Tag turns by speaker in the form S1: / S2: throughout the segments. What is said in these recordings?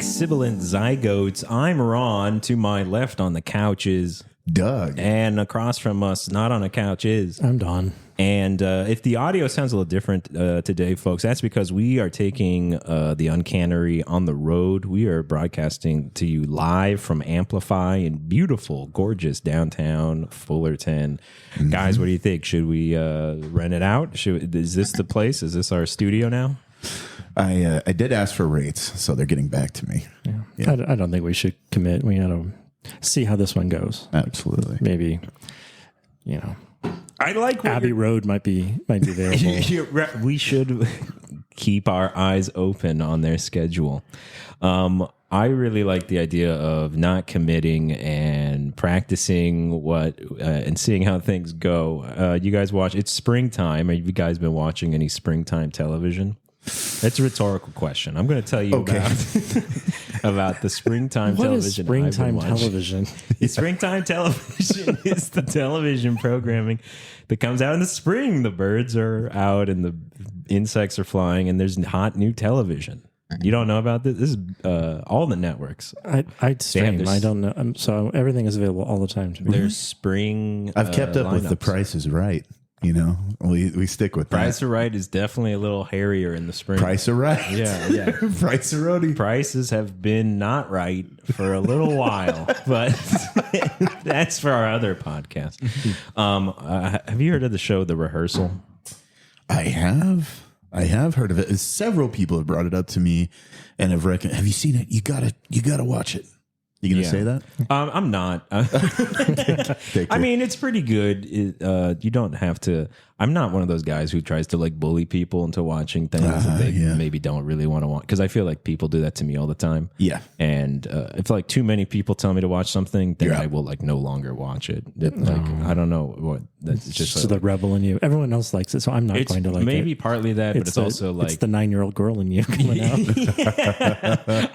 S1: Sibilant Zygotes. I'm Ron. To my left on the couch is
S2: Doug.
S1: And across from us, not on a couch, is...
S3: I'm Don.
S1: And if the audio sounds a little different today, folks, that's because we are taking the Uncannery on the road. We are broadcasting to you live from Amplify in beautiful, gorgeous downtown Fullerton. Mm-hmm. Guys, what do you think? Should we rent it out? Is this the place? Is this our studio now?
S2: I did ask for rates, so they're getting back to me.
S3: Yeah. I don't think we should commit. We got to see how this one goes.
S2: Absolutely.
S3: Maybe,
S1: I like
S3: Abbey Road might be available.
S1: We should keep our eyes open on their schedule. I really like the idea of not committing and practicing and seeing how things go. You guys watch? It's springtime. Have you guys been watching any springtime television? That's a rhetorical question. I'm going to tell you about the springtime television.
S3: What is springtime television?
S1: Springtime television is the television programming that comes out in the spring. The birds are out and the insects are flying, and there's hot new television. You don't know about this? This is all the networks.
S3: I stream. I don't know. So everything is available all the time to me.
S1: There's spring.
S2: I've kept up with The Price is Right. We stick with
S1: Price is Right is definitely a little hairier in the spring.
S2: Price is Right.
S1: Yeah.
S2: Price is Right.
S1: Prices have been not right for a little while, but that's for our other podcast. Have you heard of the show The Rehearsal?
S2: I have heard of it. Several people have brought it up to me and have recommended. Have you seen it? You gotta watch it. You gonna say that?
S1: I'm not. I mean, it's pretty good. You don't have to. I'm not one of those guys who tries to bully people into watching things that they maybe don't really want to watch. Because I feel like people do that to me all the time. Yeah. And if too many people tell me to watch something, then I will no longer watch it. I don't know what. That's just
S3: the rebel in you. Everyone else likes it, so I'm not going to like it.
S1: Maybe partly that, but it's also
S3: it's the 9-year-old girl in you coming out.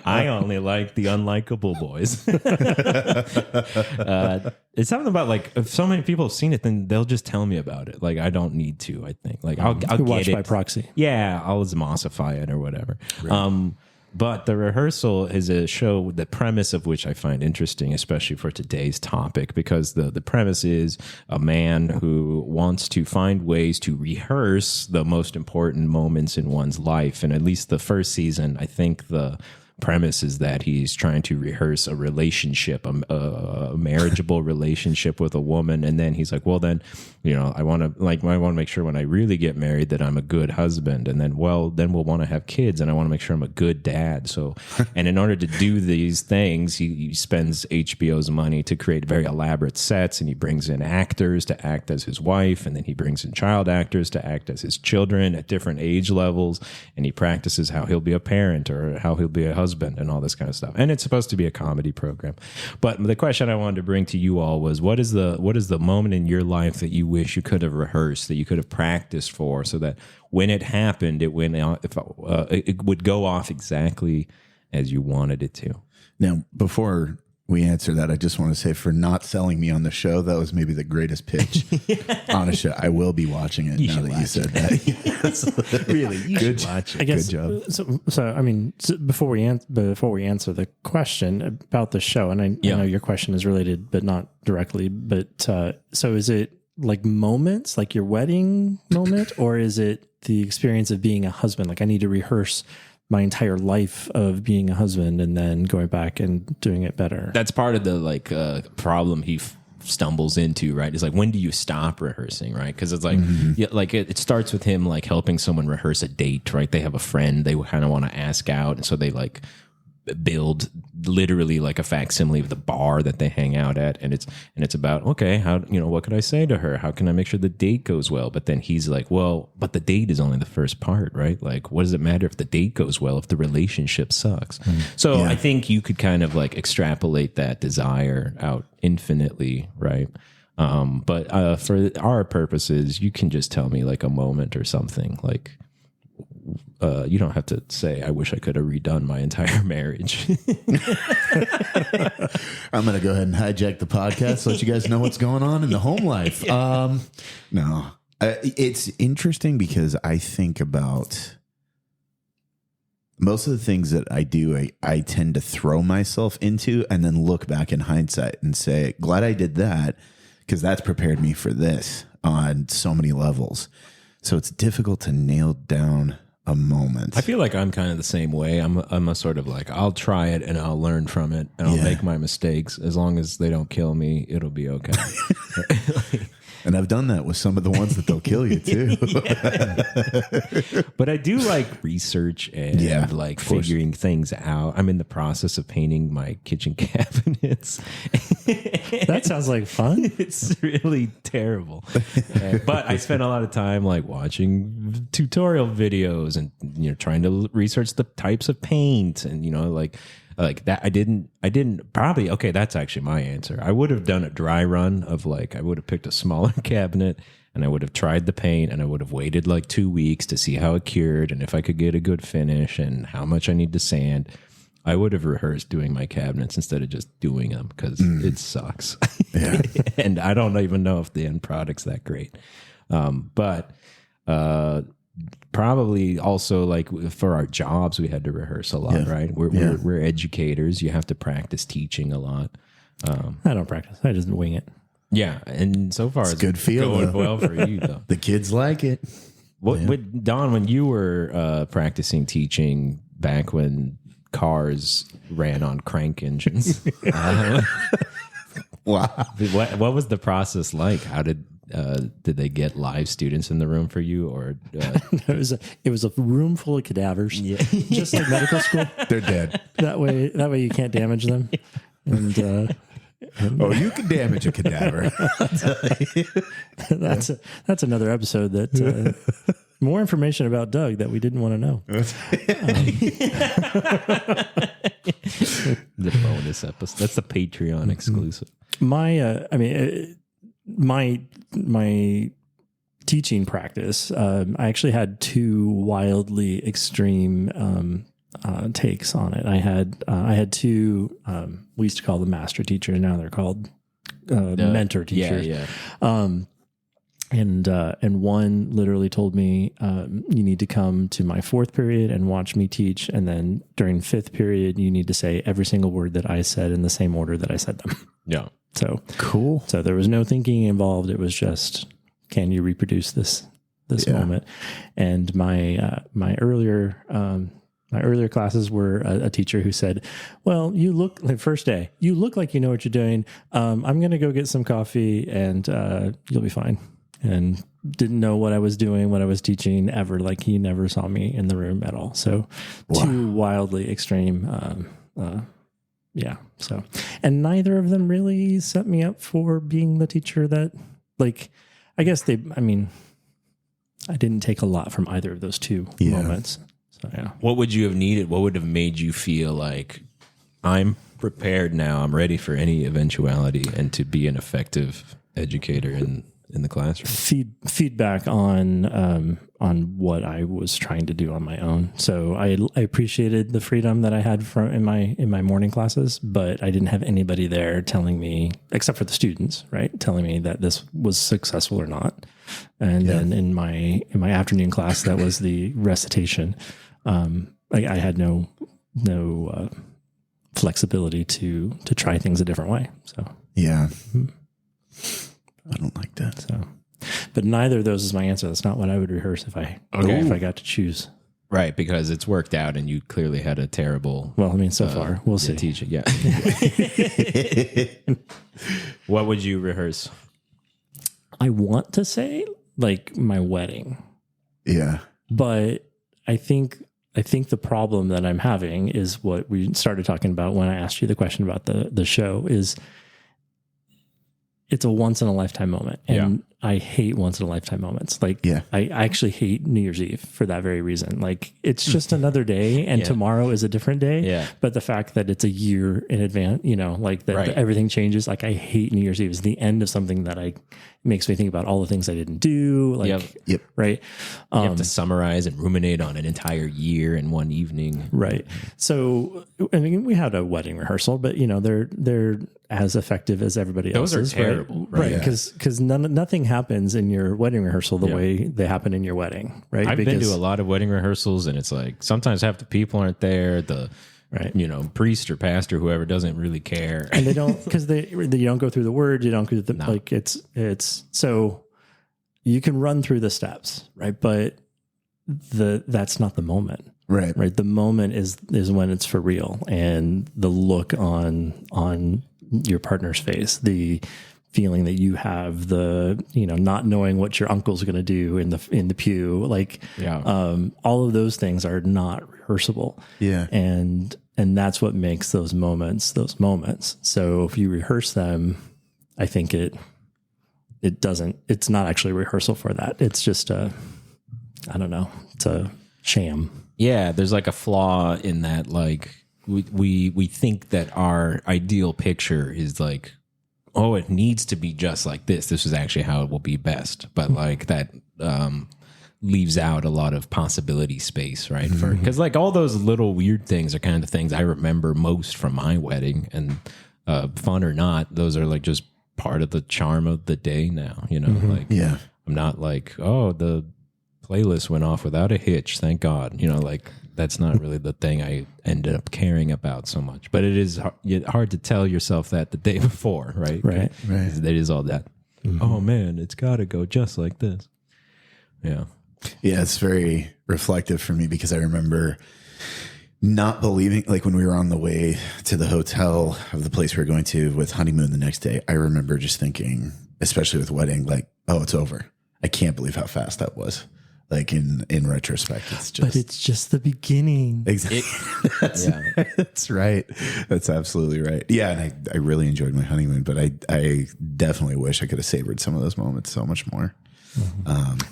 S1: I only like the unlikable boys. It's something about if so many people have seen it, then they'll just tell me about it. I don't need to. I think I'll
S3: watch
S1: get it
S3: by proxy.
S1: Yeah, I'll osmosify it or whatever. Right. But The Rehearsal is a show, the premise of which I find interesting, especially for today's topic, because the premise is a man who wants to find ways to rehearse the most important moments in one's life. And at least the first season, I think the premise is that he's trying to rehearse a relationship, a marriageable relationship with a woman, and then he's like, well, then I want to make sure when I really get married that I'm a good husband, and then we'll want to have kids, and I want to make sure I'm a good dad. So, and in order to do these things, he spends HBO's money to create very elaborate sets, and he brings in actors to act as his wife, and then he brings in child actors to act as his children at different age levels, and he practices how he'll be a parent or how he'll be a husband and all this kind of stuff. And it's supposed to be a comedy program. But the question I wanted to bring to you all was, what is the moment in your life that you wish you could have rehearsed, that you could have practiced for, so that when it happened, it would go off exactly as you wanted it to? Now,
S2: before we answer that, I just want to say, for not selling me on the show, that was maybe the greatest pitch on a show. I will be watching it now that you said that.
S1: Really, you should watch it.
S3: I guess,
S2: good job.
S3: So I mean, before we answer the question about the show, and I know your question is related, but not directly. But so is it moments, like your wedding moment, or is it the experience of being a husband? I need to rehearse my entire life of being a husband and then going back and doing it better.
S1: That's part of the problem he stumbles into, right? It's when do you stop rehearsing, right? Because it's it starts with him helping someone rehearse a date, right? They have a friend they kind of want to ask out, and so they build literally a facsimile of the bar that they hang out at, and it's about, okay, how what could I say to her? How can I make sure the date goes well? But then he's like, well, but the date is only the first part, right? What does it matter if the date goes well if the relationship sucks? So I think you could kind of extrapolate that desire out infinitely, right? But for our purposes, you can just tell me a moment or something. You don't have to say, I wish I could have redone my entire marriage.
S2: I'm going to go ahead and hijack the podcast, let you guys know what's going on in the home life. It's interesting because I think about Most of the things that I do, I tend to throw myself into and then look back in hindsight and say, glad I did that, because that's prepared me for this on so many levels. So it's difficult to nail down a moment.
S1: I feel like I'm kind of the same way. I'm a sort of like, I'll try it and I'll learn from it and I'll make my mistakes. As long as they don't kill me, it'll be okay.
S2: And I've done that with some of the ones that they'll kill you too.
S1: But I do like research and like figuring things out. I'm in the process of painting my kitchen cabinets.
S3: That sounds like fun.
S1: It's really terrible. But I spent a lot of time like watching tutorial videos and trying to research the types of paint and like that. I didn't probably, okay, that's actually my answer. I would have done a dry run of like, I would have picked a smaller cabinet and I would have tried the paint and I would have waited like 2 weeks to see how it cured and if I could get a good finish and how much I need to sand. I would have rehearsed doing my cabinets instead of just doing them because it sucks. Yeah. And I don't even know if the end product's that great. But probably also like for our jobs, we had to rehearse a lot, right? We're educators. You have to practice teaching a lot.
S3: I don't practice. I just wing it.
S1: Yeah. And so far it's
S2: good feel
S1: going
S2: though.
S1: well for you though.
S2: The kids like it.
S1: What Don, when you were practicing teaching back when cars ran on crank engines,
S2: Wow.
S1: What was the process like? How did they get live students in the room for you, or
S3: it was a room full of cadavers, just like medical school.
S2: They're dead.
S3: That way you can't damage them. And
S2: you can damage a cadaver.
S3: that's another episode. That more information about Doug that we didn't want to know.
S1: The bonus episode. That's the Patreon exclusive.
S3: My teaching practice, I actually had two wildly extreme takes on it. I had two, we used to call them master teachers. Now they're called mentor teachers.
S1: Yeah.
S3: And one literally told me, you need to come to my fourth period and watch me teach. And then during fifth period, you need to say every single word that I said in the same order that I said them.
S1: Yeah.
S3: So
S2: cool.
S3: So there was no thinking involved. It was just, can you reproduce this moment? And my earlier classes were a teacher who said, well, you look like first day, you look like you know what you're doing. I'm going to go get some coffee and you'll be fine. And didn't know what I was doing, what I was teaching ever. Like he never saw me in the room at all. So two wildly extreme, So, and neither of them really set me up for being the teacher that, like, I didn't take a lot from either of those two moments. So, yeah.
S1: What would you have needed? What would have made you feel like I'm prepared now? I'm ready for any eventuality and to be an effective educator in the classroom?
S3: Feedback on what I was trying to do on my own. So I appreciated the freedom that I had in my morning classes, but I didn't have anybody there telling me, except for the students, right, telling me that this was successful or not. And then in my afternoon class, that was the recitation. I had no flexibility to try things a different way. So
S2: yeah. I don't like that.
S3: So, but neither of those is my answer. That's not what I would rehearse if I got to choose.
S1: Right, because it's worked out, and you clearly had a terrible.
S3: Well, I mean, so far we'll see.
S1: Teaching, yeah. What would you rehearse?
S3: I want to say like my wedding.
S2: Yeah,
S3: but I think the problem that I'm having is what we started talking about when I asked you the question about the show is. It's a once in a lifetime moment. And I hate once in a lifetime moments. Like, I actually hate New Year's Eve for that very reason. Like, it's just another day and tomorrow is a different day. Yeah. But the fact that it's a year in advance, like that everything changes. Like, I hate New Year's Eve. It's the end of something that makes me think about all the things I didn't do. Like, right.
S1: You have to summarize and ruminate on an entire year in one evening.
S3: Right. So, I mean, we had a wedding rehearsal, but they're as effective as everybody else's.
S1: Those are terrible.
S3: Right. Because nothing happens in your wedding rehearsal the way they happen in your wedding, right?
S1: I've been to a lot of wedding rehearsals, and it's like sometimes half the people aren't there. The priest or pastor, whoever, doesn't really care,
S3: and they don't, because they don't go through the words. You don't go through like it's so you can run through the steps, right? But that's not the moment.
S2: Right.
S3: The moment is when it's for real, and the look on your partner's face, the feeling that you have, the not knowing what your uncle's going to do in the pew, all of those things are not rehearsable.
S2: Yeah,
S3: and that's what makes those moments. So if you rehearse them, I think it's not actually rehearsal for that. It's just it's a sham.
S1: Yeah, there's like a flaw in that. Like we think that our ideal picture is like, oh, it needs to be just like this. This is actually how it will be best. But like that leaves out a lot of possibility space, right? Because like all those little weird things are kind of the things I remember most from my wedding, and fun or not, those are like just part of the charm of the day now. I'm not like, oh, the playlist went off without a hitch, thank God. Like that's not really the thing I ended up caring about so much. But it is hard to tell yourself that the day before, right?
S3: Right.
S1: There is all that. Oh man, it's got to go just like this. Yeah.
S2: Yeah, it's very reflective for me, because I remember not believing, like when we were on the way to the hotel of the place we were going to with honeymoon the next day, I remember just thinking, especially with wedding, like, oh, it's over. I can't believe how fast that was. Like in retrospect,
S3: but it's just the beginning.
S2: Exactly. That's right. That's absolutely right. Yeah. And I really enjoyed my honeymoon, but I definitely wish I could have savored some of those moments so much more.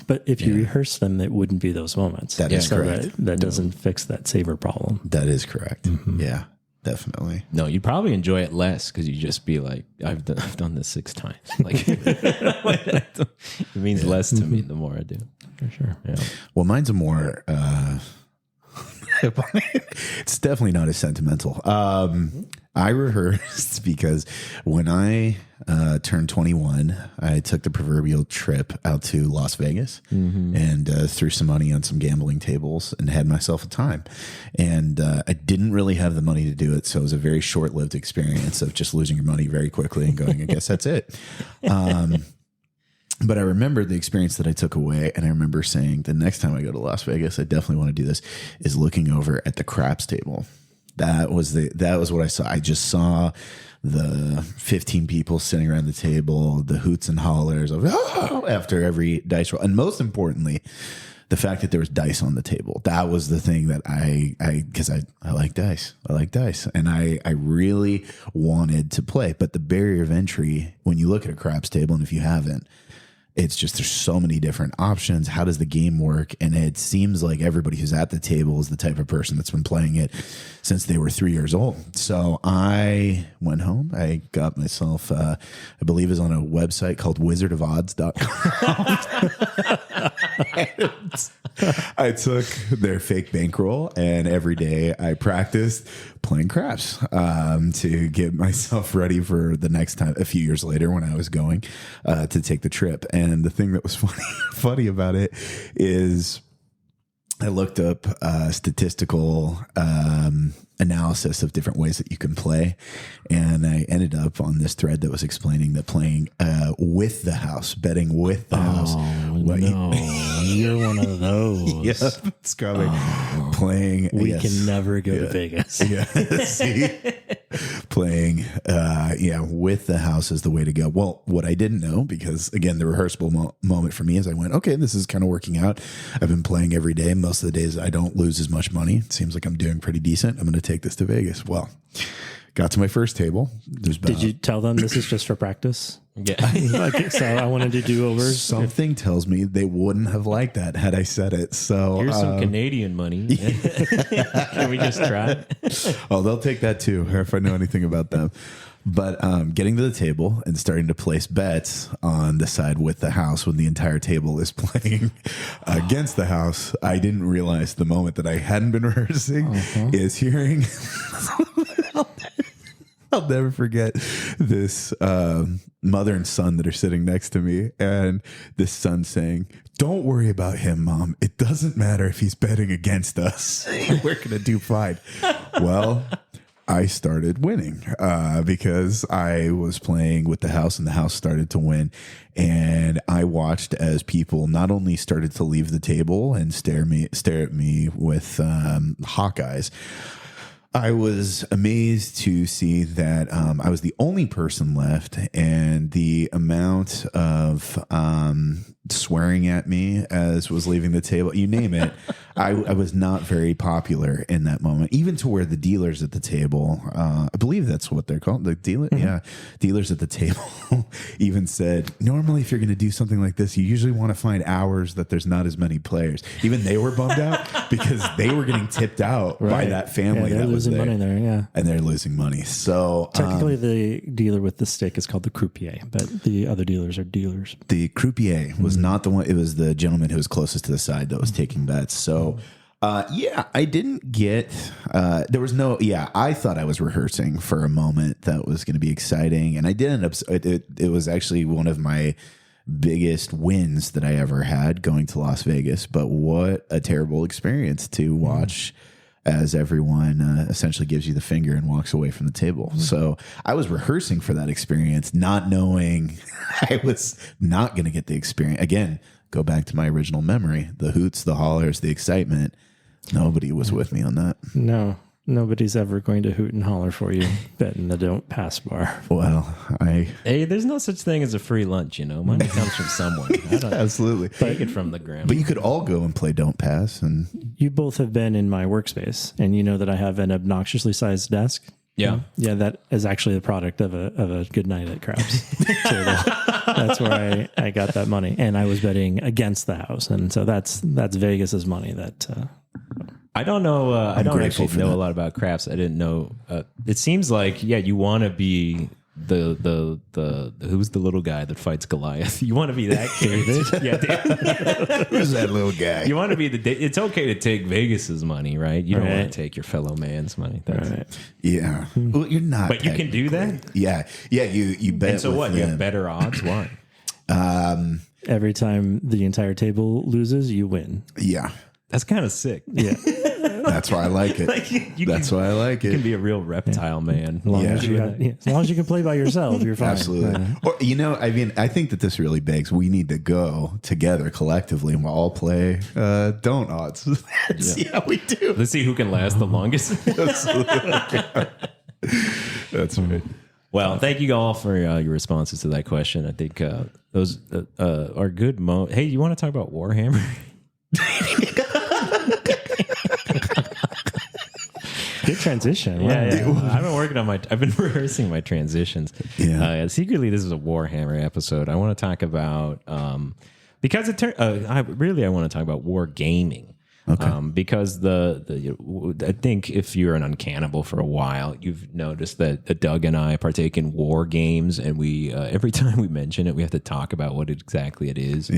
S3: But if you rehearse them, it wouldn't be those moments.
S2: That is correct.
S3: That doesn't fix that savor problem.
S2: That is correct. Yeah, definitely.
S1: No, you'd probably enjoy it less, because you just be like, I've done this 6 times. Like it means less to me the more I do.
S3: For sure.
S1: Yeah.
S2: Well, mine's a more it's definitely not as sentimental. I rehearsed because when I turned 21, I took the proverbial trip out to Las Vegas and threw some money on some gambling tables and had myself a time. And I didn't really have the money to do it, so it was a very short-lived experience of just losing your money very quickly and going, I guess that's it. But I remember the experience that I took away, and I remember saying, the next time I go to Las Vegas, I definitely want to do this, is looking over at the craps table. That was what I saw. I just saw the 15 people sitting around the table, the hoots and hollers of after every dice roll, and most importantly, the fact that there was dice on the table. That was the thing that because I like dice. I like dice, and I really wanted to play. But the barrier of entry, when you look at a craps table, and if you haven't, it's just, there's so many different options. How does the game work? And it seems like everybody who's at the table is the type of person that's been playing it since they were 3 years old. So I went home. I got myself, I believe is on a website called wizardofodds.com. I took their fake bankroll, and every day I practiced playing craps to get myself ready for the next time, a few years later, when I was going to take the trip. And the thing that was funny about it is I looked up statistical analysis of different ways that you can play, and I ended up on this thread that was explaining that playing with the house, betting with the house.
S3: You're one of those.
S2: Yep, it's coming. Playing.
S3: We can never go to Vegas.
S2: Yeah, see, playing. With the house is the way to go. Well, what I didn't know, because again, the rehearsable moment for me is I went, okay, this is kind of working out. I've been playing every day. Most of the days I don't lose as much money. It seems like I'm doing pretty decent. I'm going to take this to Vegas. Well, got to my first table.
S3: Did you tell them this is just for practice?
S1: Yeah.
S3: So I wanted to do overs.
S2: Something tells me they wouldn't have liked that had I said it. So
S1: here's some Canadian money. Can we just try?
S2: Oh, they'll take that too, if I know anything about them. But getting to the table and starting to place bets on the side with the house when the entire table is playing against the house, I didn't realize the moment that I hadn't been rehearsing is hearing I'll never forget this mother and son that are sitting next to me, and this son saying, "Don't worry about him, Mom. It doesn't matter if he's betting against us. We're going to do fine." Well, I started winning because I was playing with the house and the house started to win. And I watched as people not only started to leave the table and stare at me with hawk eyes. I was amazed to see that I was the only person left, and the amount of swearing at me as was leaving the table, you name it, I was not very popular in that moment, even to where the dealers at the table, I believe that's what they're called, the dealer, dealers at the table even said, normally if you're going to do something like this, you usually want to find hours that there's not as many players. Even they were bummed out because they were getting tipped out by that family that was there.
S3: Money there,
S2: and they're losing money. So
S3: technically, the dealer with the stick is called the croupier, but the other dealers are dealers.
S2: The croupier was not the one; it was the gentleman who was closest to the side that was taking bets. So, I didn't get. There was no. Yeah, I thought I was rehearsing for a moment that was going to be exciting, and I did end up. It was actually one of my biggest wins that I ever had going to Las Vegas. But what a terrible experience to watch. As everyone essentially gives you the finger and walks away from the table. So I was rehearsing for that experience, not knowing I was not going to get the experience. Again, go back to my original memory, the hoots, the hollers, the excitement. Nobody was with me on that.
S3: No, nobody's ever going to hoot and holler for you betting the don't pass bar.
S2: Well,
S1: hey, there's no such thing as a free lunch, Money comes from someone.
S2: Absolutely.
S1: Take it from the ground.
S2: But you could all go and play don't pass. And
S3: you both have been in my workspace, and you know that I have an obnoxiously sized desk.
S1: Yeah.
S3: Yeah, that is actually the product of a good night at craps table. That's where I got that money. And I was betting against the house. And so that's Vegas's money that
S1: I don't know. I don't actually know a lot about crafts. I didn't know. It seems like, you want to be the who's the little guy that fights Goliath? You want to be that kid. Yeah, David.
S2: Who's that little guy?
S1: You want to be it's okay to take Vegas's money, right? You don't want to take your fellow man's money. That's
S3: right.
S2: Yeah. Well, you're not.
S1: But you can do that.
S2: Yeah. Yeah. You bet.
S1: And so what? You have better odds. Why?
S3: Every time the entire table loses, you win.
S2: Yeah.
S1: That's kind of sick.
S3: Yeah.
S2: That's why I like it. That's why I like it.
S1: You can be a real reptile man.
S3: As long as you can play by yourself, you're fine.
S2: Absolutely. Or, I think that this really begs, we need to go together collectively and we'll all play don't odds. Yeah, we do.
S1: Let's see who can last the longest.
S2: That's right.
S1: Well, thank you all for your responses to that question. I think those are good. Hey, you want to talk about Warhammer?
S3: Good transition.
S1: Yeah. I've been rehearsing my transitions.
S2: Yeah.
S1: Secretly, this is a Warhammer episode. I want to talk about because I want to talk about wargaming.
S2: Okay.
S1: Because I think if you're an uncannibal for a while, you've noticed that Doug and I partake in war games, and we every time we mention it, we have to talk about what exactly it is.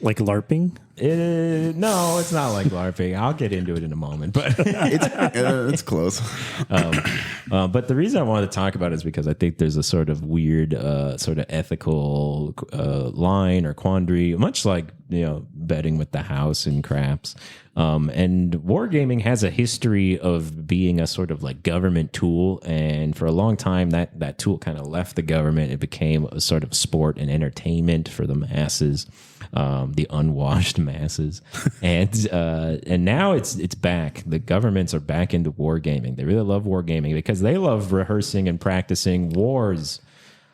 S3: Like LARPing?
S1: No, it's not like LARPing. I'll get into it in a moment, but
S2: it's close.
S1: But the reason I wanted to talk about it is because I think there's a sort of weird, sort of ethical line or quandary, much like betting with the house and craps. And wargaming has a history of being a sort of like government tool, and for a long time that tool kind of left the government. It became a sort of sport and entertainment for the masses. The unwashed masses, and now it's back. The governments are back into wargaming. They really love wargaming because they love rehearsing and practicing wars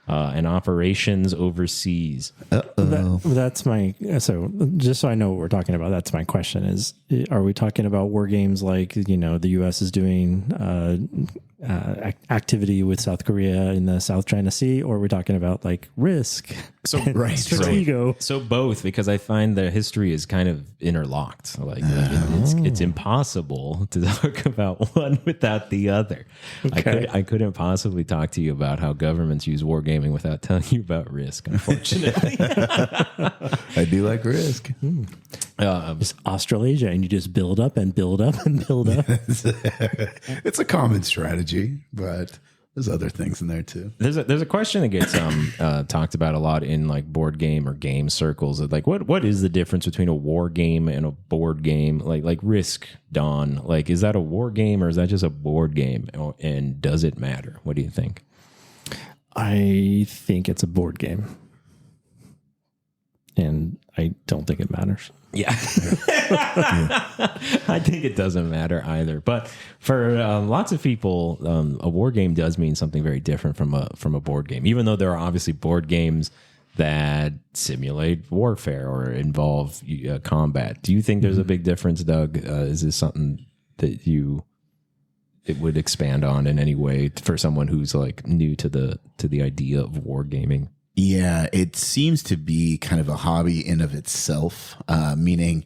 S1: and operations overseas.
S3: That's my just so I know what we're talking about. That's my question: is are we talking about war games like the U.S. is doing activity with South Korea in the South China Sea, or are we talking about like Risk?
S1: So
S3: Stratego.
S1: So both, because I find the history is kind of interlocked. Like it's impossible to talk about one without the other.
S3: Okay.
S1: I couldn't possibly talk to you about how governments use wargaming without telling you about Risk, unfortunately.
S2: I do like Risk.
S3: It's Australasia, and you just build up and build up and build up.
S2: It's a common strategy, but There's other things in there too.
S1: There's a question that gets talked about a lot in like board game or game circles. Like, what is the difference between a war game and a board game? Like Risk, Dawn. Like, is that a war game or is that just a board game? And does it matter? What do you think?
S3: I think it's a board game, and I don't think it matters.
S1: Yeah. I think it doesn't matter either. But for lots of people, a war game does mean something very different from a board game, even though there are obviously board games that simulate warfare or involve combat. Do you think there's a big difference, Doug? Is this something that it would expand on in any way for someone who's like new to the idea of wargaming?
S2: Yeah, it seems to be kind of a hobby in of itself, meaning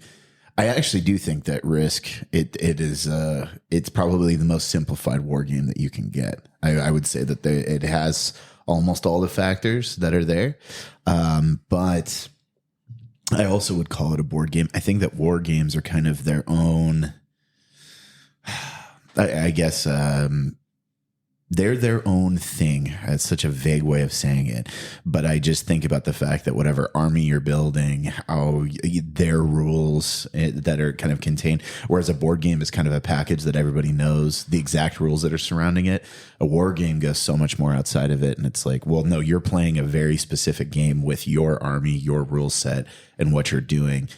S2: I actually do think that Risk, it's probably the most simplified war game that you can get. I would say that it has almost all the factors that are there. But I also would call it a board game. I think that war games are kind of their own, I guess, they're their own thing. It's such a vague way of saying it. But I just think about the fact that whatever army you're building, how their rules that are kind of contained, whereas a board game is kind of a package that everybody knows the exact rules that are surrounding it. A war game goes so much more outside of it. And it's like, well, no, you're playing a very specific game with your army, your rule set, and what you're doing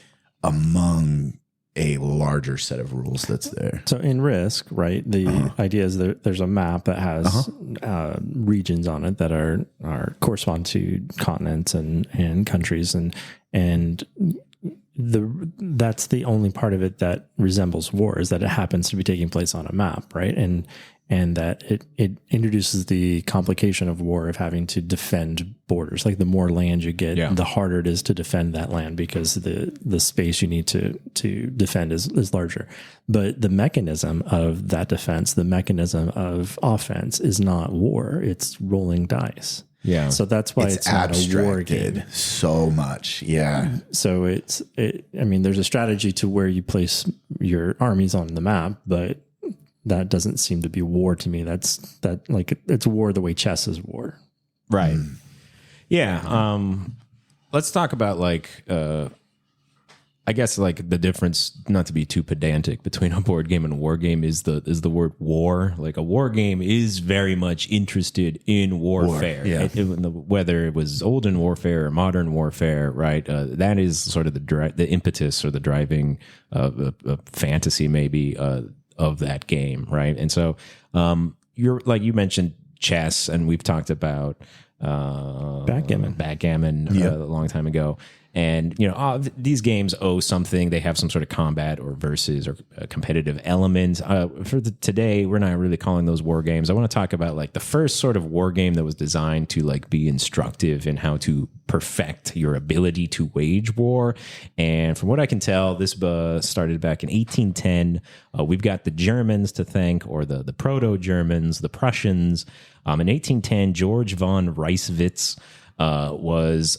S2: among a larger set of rules that's there.
S3: So in Risk, right, the idea is there's a map that has regions on it that are correspond to continents and countries, and that's the only part of it that resembles war, is that it happens to be taking place on a map, right? And that it introduces the complication of war of having to defend borders. Like the more land you get, the harder it is to defend that land because the space you need to defend is larger. But the mechanism of that defense, the mechanism of offense is not war. It's rolling dice.
S1: Yeah.
S3: So that's why it's not a war game.
S2: So much. Yeah.
S3: So I mean, there's a strategy to where you place your armies on the map, but that doesn't seem to be war to me. It's war the way chess is war.
S1: Right. Yeah. Let's talk about I guess like the difference, not to be too pedantic, between a board game and a war game is the word war. Like a war game is very much interested in warfare. Whether it was olden warfare or modern warfare, right? That is sort of the impetus or the driving fantasy maybe of that game, right? And so you're like you mentioned chess, and we've talked about backgammon a long time ago. And these games owe something. They have some sort of combat or versus or competitive element. Today, we're not really calling those war games. I want to talk about like the first sort of war game that was designed to like be instructive in how to perfect your ability to wage war. And from what I can tell, this started back in 1810. We've got the Germans to thank, or the Proto-Germans, the Prussians. In 1810, George von Reiswitz was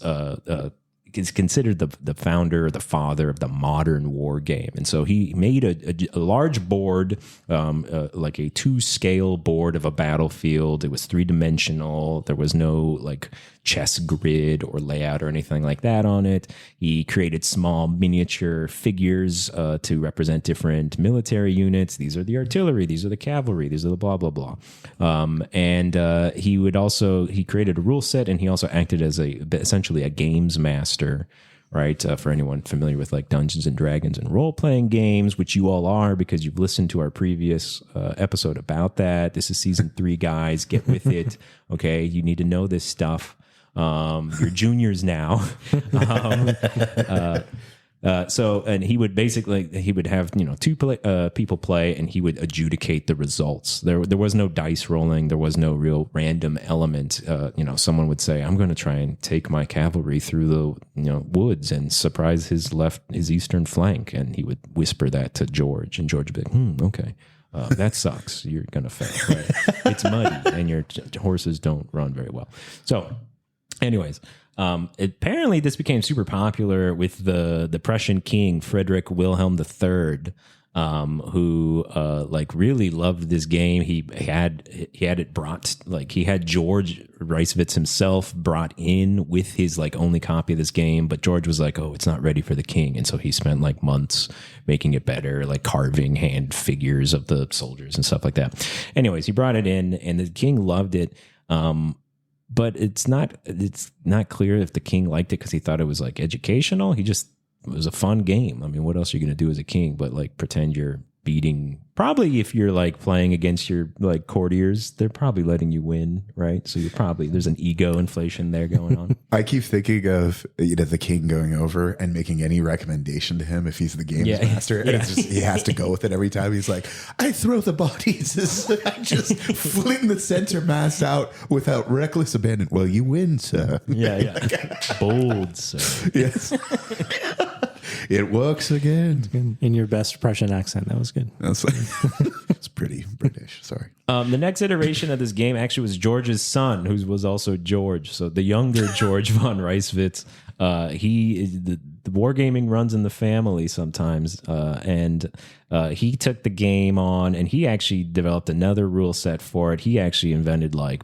S1: is considered the founder, the father of the modern war game. And so he made a large board, like a 2-scale board of a battlefield. It was 3-dimensional. There was no like chess grid or layout or anything like that on it. He created small miniature figures to represent different military units. These are the artillery. These are the cavalry. These are the blah, blah, blah. He created a rule set, and he also acted as essentially a games master, right? For anyone familiar with like Dungeons and Dragons and role-playing games, which you all are because you've listened to our previous episode about that. This is season 3, guys. Get with it. Okay. You need to know this stuff. You're juniors now. And he would have, 2 people play, and he would adjudicate the results. There was no dice rolling. There was no real random element. Someone would say, I'm going to try and take my cavalry through the, woods and surprise his eastern flank. And he would whisper that to George, and George would be like, okay. That sucks. You're going to fail. Right? It's muddy, and your horses don't run very well. So anyways, apparently this became super popular with the Prussian king, Frederick Wilhelm III. who like really loved this game. He had it brought, like he had George Reiswitz himself brought in with his like only copy of this game, but George was like, oh, it's not ready for the king, and so he spent like months making it better, like carving hand figures of the soldiers and stuff like that. Anyways, he brought it in, and the king loved it. But it's not clear if the king liked it because he thought it was like educational. It was a fun game. I mean, what else are you going to do as a king but like pretend you're beating? Probably if you're like playing against your like courtiers, they're probably letting you win, right? So there's an ego inflation there going on.
S2: I keep thinking of the king going over and making any recommendation to him if he's the games master, and it's just, he has to go with it every time. He's like, I throw the bodies, I just fling the center mass out without reckless abandon. Well, you win, sir.
S1: Yeah. Bold, sir.
S2: Yes. It works again.
S3: In your best Prussian accent. That was good.
S2: It's pretty British. Sorry.
S1: The next iteration of this game actually was George's son, who was also George. So the younger George von Reiswitz. The wargaming runs in the family sometimes, and he took the game on, and he actually developed another rule set for it. He actually invented like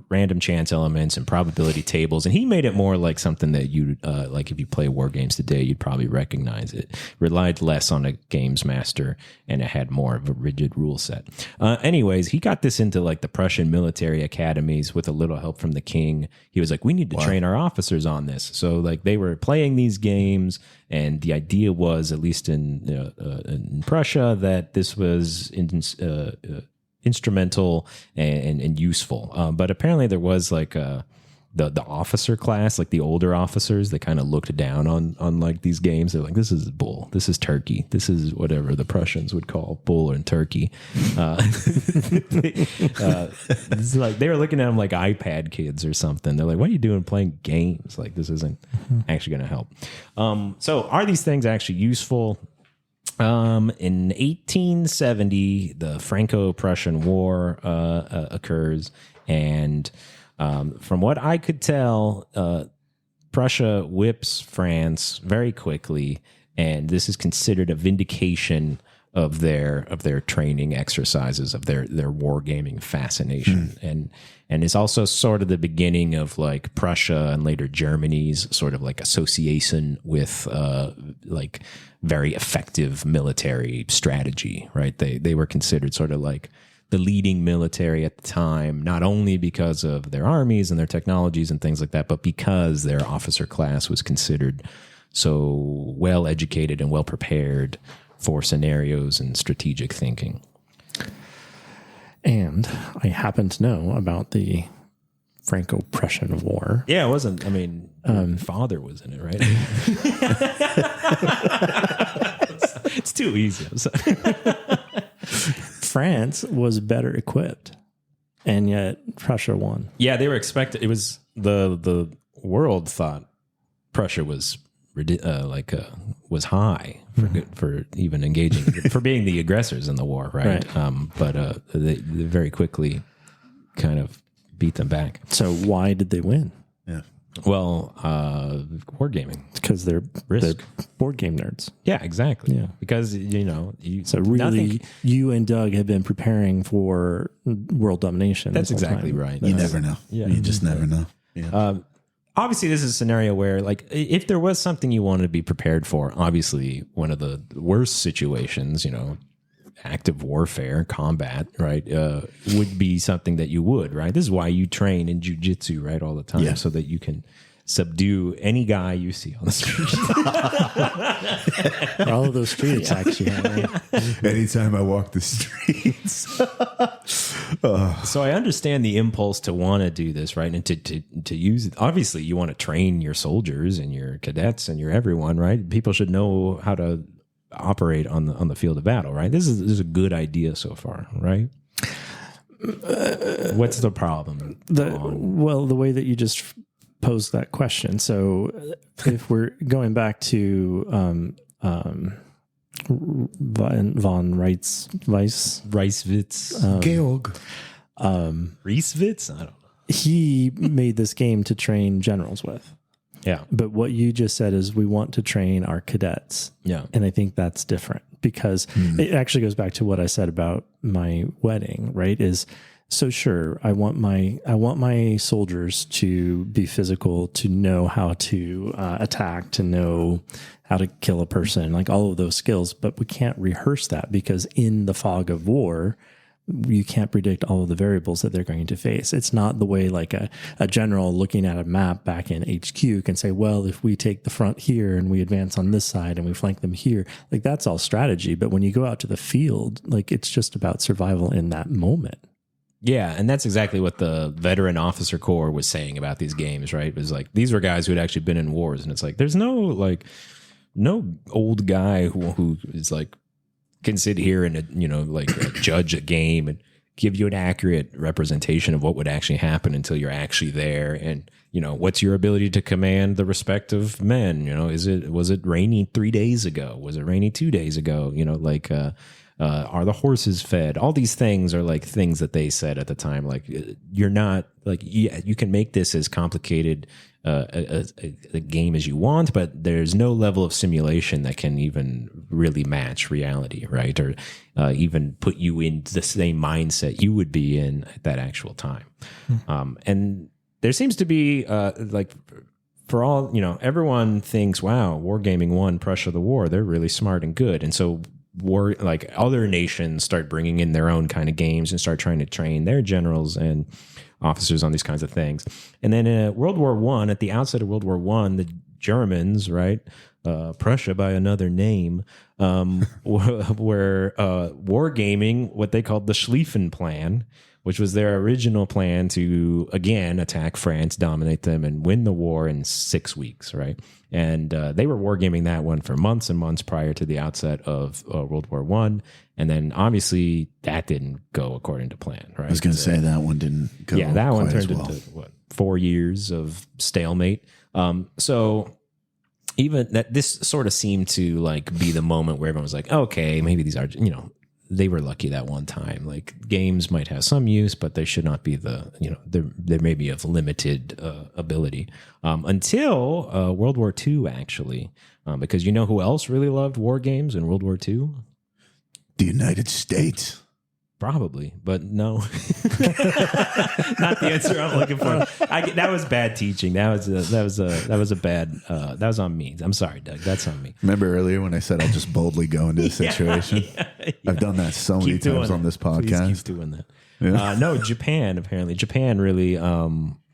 S1: random chance elements and probability tables, and he made it more like something that you like if you play war games today, you'd probably recognize it. Relied less on a games master, and it had more of a rigid rule set. Anyways, he got this into like the Prussian military academies with a little help from the king. He was like, we need to train our officers on this. So like they were playing these games, and the idea was, at least in Prussia, that this was instrumental and useful, but apparently there was like the officer class, like the older officers, they kind of looked down on like these games. They're like, this is bull, this is turkey, this is whatever the Prussians would call bull and turkey. It's like they were looking at them like iPad kids or something. They're like, what are you doing playing games? Like, this isn't actually going to help. So are these things actually useful? In 1870, the Franco-Prussian War occurs, and from what I could tell, Prussia whips France very quickly, and this is considered a vindication of their training exercises, of their wargaming fascination, and it's also sort of the beginning of like Prussia and later Germany's sort of like association with like very effective military strategy, right? They were considered sort of like the leading military at the time, not only because of their armies and their technologies and things like that, but because their officer class was considered so well educated and well prepared for scenarios and strategic thinking. And
S3: I happen to know about the Franco-Prussian War.
S1: Yeah, it wasn't. I mean, father was in it, right? It's too easy.
S3: France was better equipped, and yet Prussia won.
S1: Yeah, they were expected. It was the world thought Prussia was was high for even engaging for being the aggressors in the war, right? But they very quickly kind of beat them back.
S3: So why did they win?
S2: Yeah.
S1: Well, wargaming,
S3: because they're board game nerds.
S1: Yeah, exactly.
S3: Yeah,
S1: because
S3: so really, you and Doug have been preparing for world domination.
S1: That's exactly right.
S2: You never know. Yeah, you just never know. Yeah.
S1: Obviously, this is a scenario where, like, if there was something you wanted to be prepared for, obviously one of the worst situations, active warfare, combat, right, would be something that you would, right? This is why you train in jiu-jitsu, right, all the time, so that you can subdue any guy you see on the street.
S3: All of those streets, actually.
S2: Anytime I walk the streets.
S1: So I understand the impulse to want to do this, right? And to use it. Obviously, you want to train your soldiers and your cadets and your everyone, right? People should know how to operate on the field of battle, right? This is a good idea so far, right? What's the problem?
S3: The way that you just posed that question. So if we're going back to von Reiswitz,
S2: Georg
S1: Reiswitz, I don't know.
S3: He made this game to train generals with.
S1: Yeah.
S3: But what you just said is we want to train our cadets.
S1: Yeah.
S3: And I think that's different because it actually goes back to what I said about my wedding, right? Is so sure, I want my soldiers to be physical, to know how to attack, to know how to kill a person, like all of those skills, but we can't rehearse that because in the fog of war, you can't predict all of the variables that they're going to face. It's not the way like a general looking at a map back in HQ can say, well, if we take the front here and we advance on this side and we flank them here, like that's all strategy. But when you go out to the field, like it's just about survival in that moment.
S1: Yeah, and that's exactly what the veteran officer corps was saying about these games, right? It was like these were guys who had actually been in wars, and it's like there's no old guy who is like can sit here and judge a game and give you an accurate representation of what would actually happen until you're actually there. And what's your ability to command the respective men? Was it rainy 3 days ago? Was it rainy 2 days ago? Are the horses fed? All these things are like things that they said at the time. Like you're not like, yeah, you can make this as complicated a game as you want, but there's no level of simulation that can even really match reality, right? Or even put you in the same mindset you would be in at that actual time. And there seems to be for all, everyone thinks, wow, wargaming won Prussia the war. They're really smart and good. And so other nations start bringing in their own kind of games and start trying to train their generals and officers on these kinds of things. And then in World War I, at the outset of World War I, the Germans, right, Prussia by another name, were wargaming what they called the Schlieffen Plan, which was their original plan to, again, attack France, dominate them, and win the war in 6 weeks, right? And they were wargaming that one for months and months prior to the outset of World War I. And then, obviously, that didn't go according to plan, right?
S2: I was going to say that one didn't go
S1: Yeah, that one turned
S2: well.
S1: into, 4 years of stalemate. So even that, this sort of seemed to, be the moment where everyone was like, okay, maybe these are, they were lucky that one time. Like games might have some use, but they should not be they may be of limited ability until World War II, actually, because who else really loved war games in World War II?
S2: The United States.
S1: Probably, but no, not the answer I'm looking for. That was bad teaching. That was a bad. That was on me. I'm sorry, Doug. That's on me.
S2: Remember earlier when I said I'll just boldly go into a situation? Yeah. I've done that so many times on this podcast.
S1: Please keep doing that. Yeah. No, Japan. Apparently, Japan really.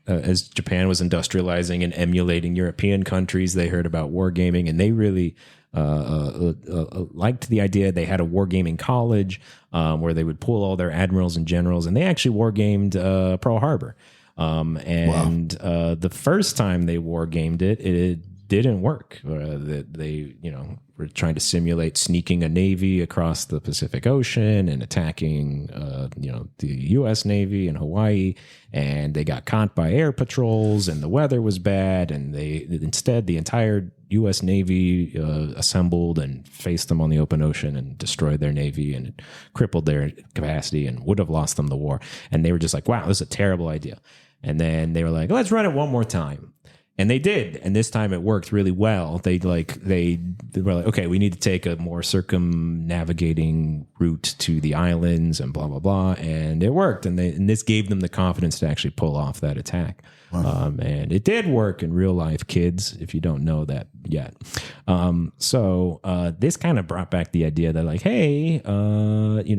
S1: As Japan was industrializing and emulating European countries, they heard about wargaming, and they really liked the idea. They had a wargaming college where they would pull all their admirals and generals, and they actually wargamed Pearl Harbor. The first time they wargamed it didn't work. They were trying to simulate sneaking a navy across the Pacific Ocean and attacking the U.S. Navy in Hawaii, and they got caught by air patrols, and the weather was bad, and instead the entire U.S. Navy assembled and faced them on the open ocean and destroyed their navy, and it crippled their capacity and would have lost them the war. And they were just like, wow, this is a terrible idea. And then they were like, let's run it one more time. And they did, and this time it worked really well. They were like, okay, we need to take a more circumnavigating route to the islands and blah blah blah, and it worked. And this gave them the confidence to actually pull off that attack. Wow. And it did work in real life, kids, if you don't know that yet. So this kind of brought back the idea that hey,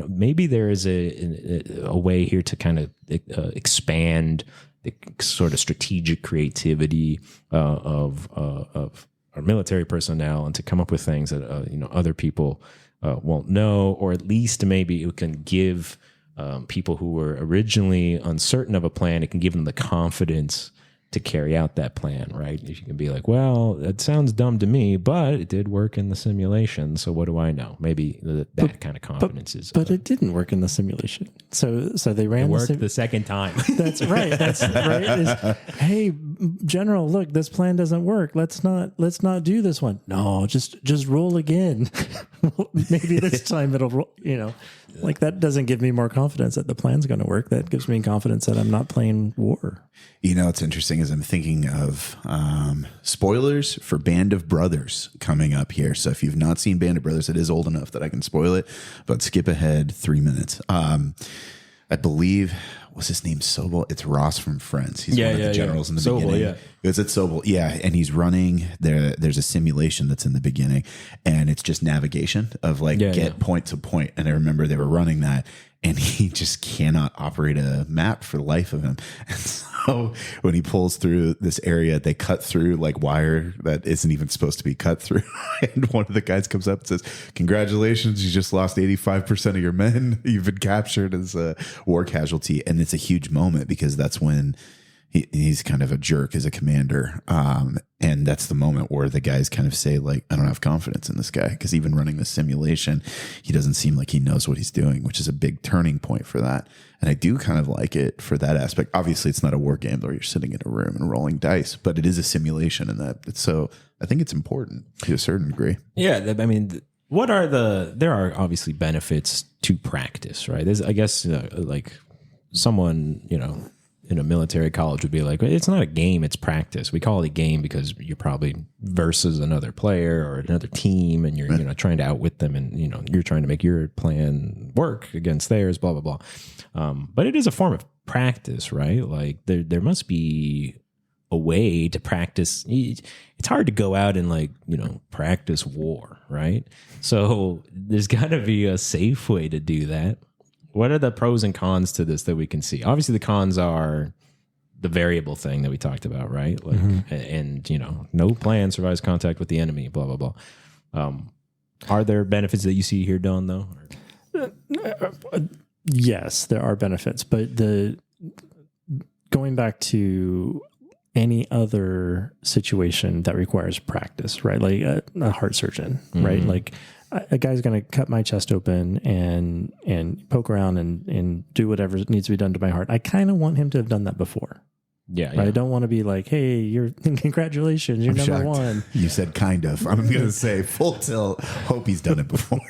S1: maybe there is a way here to kind of expand the sort of strategic creativity of our military personnel, and to come up with things that other people won't know, or at least maybe it can give people who were originally uncertain of a plan, it can give them the confidence to carry out that plan, right? If you can be like, well, that sounds dumb to me, but it did work in the simulation, so what do I know? Maybe that kind of confidence is...
S3: But it didn't work in the simulation. So they ran...
S1: It worked the second time.
S3: That's right. That's right. Hey, General, look, this plan doesn't work. Let's not do this one. No, just roll again. Maybe this time it'll roll, Like that doesn't give me more confidence that the plan's going to work. That gives me confidence that I'm not playing war.
S2: You know, what's interesting is I'm thinking of spoilers for Band of Brothers coming up here. So if you've not seen Band of Brothers, it is old enough that I can spoil it, but skip ahead 3 minutes. I believe, what's his name? Sobel. It's Ross from Friends. He's one of the generals in the beginning. Yeah. Is it Sobel? Yeah. And he's running there. There's a simulation that's in the beginning, and it's just navigation of get point to point. And I remember they were running that, and he just cannot operate a map for the life of him. And so when he pulls through this area, they cut through wire that isn't even supposed to be cut through. And one of the guys comes up and says, "Congratulations, you just lost 85% of your men. You've been captured as a war casualty." And it's a huge moment because that's when he's kind of a jerk as a commander. And that's the moment where the guys kind of say, I don't have confidence in this guy, because even running the simulation, he doesn't seem like he knows what he's doing, which is a big turning point for that. And I do kind of like it for that aspect. Obviously, it's not a war game where you're sitting in a room and rolling dice, but it is a simulation in that. So I think it's important to a certain degree.
S1: Yeah. I mean, there are obviously benefits to practice, right? There's, I guess, someone, in a military college would be like, it's not a game, it's practice. We call it a game because you're probably versus another player or another team, and you're trying to outwit them, and you're trying to make your plan work against theirs, blah blah blah. But it is a form of practice, right? Like there must be a way to practice. It's hard to go out and practice war, right? So there's got to be a safe way to do that. What are the pros and cons to this that we can see? Obviously, the cons are the variable thing that we talked about, right? And no plan survives contact with the enemy, blah, blah, blah. Are there benefits that you see here, Don, though?
S3: Yes, there are benefits, but going back to any other situation that requires practice, right? Like a heart surgeon, right? Like a guy's going to cut my chest open and poke around and do whatever needs to be done to my heart. I kind of want him to have done that before.
S1: Yeah.
S3: I don't want to be like, hey, congratulations, you're number one.
S2: You said kind of. I'm going to say full tilt. Hope he's done it before.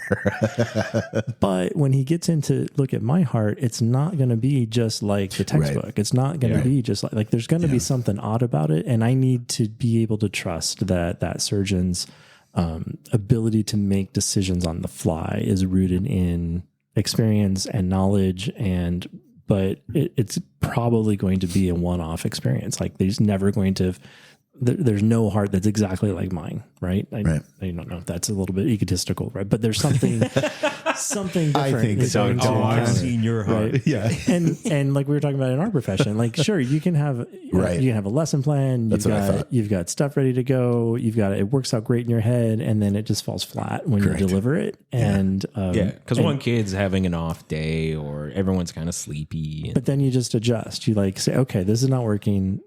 S3: But when he gets into look at my heart, it's not going to be just like the textbook. Right. It's not going to be just like there's going to be something odd about it. And I need to be able to trust that surgeon's ability to make decisions on the fly is rooted in experience and knowledge, but it's probably going to be a one-off experience. Like there's no heart that's exactly like mine, right? I don't know if that's a little bit egotistical, right? But there's something different.
S2: I think so.
S1: I've seen your heart.
S3: Right? Yeah. And like we were talking about in our profession, like sure, you can have you can have a lesson plan, you've got stuff ready to go, it works out great in your head, and then it just falls flat when you deliver it. And
S1: because one kid's having an off day or everyone's kind of sleepy.
S3: But then you just adjust. You say, okay, this is not working.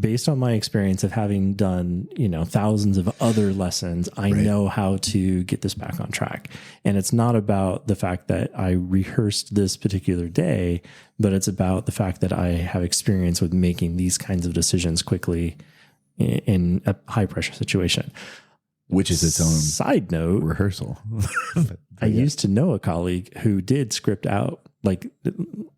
S3: Based on my experience of having done, thousands of other lessons, I know how to get this back on track. And it's not about the fact that I rehearsed this particular day, but it's about the fact that I have experience with making these kinds of decisions quickly in a high pressure situation.
S2: Which is its own
S3: side note
S2: rehearsal.
S3: I used to know a colleague who did script out, like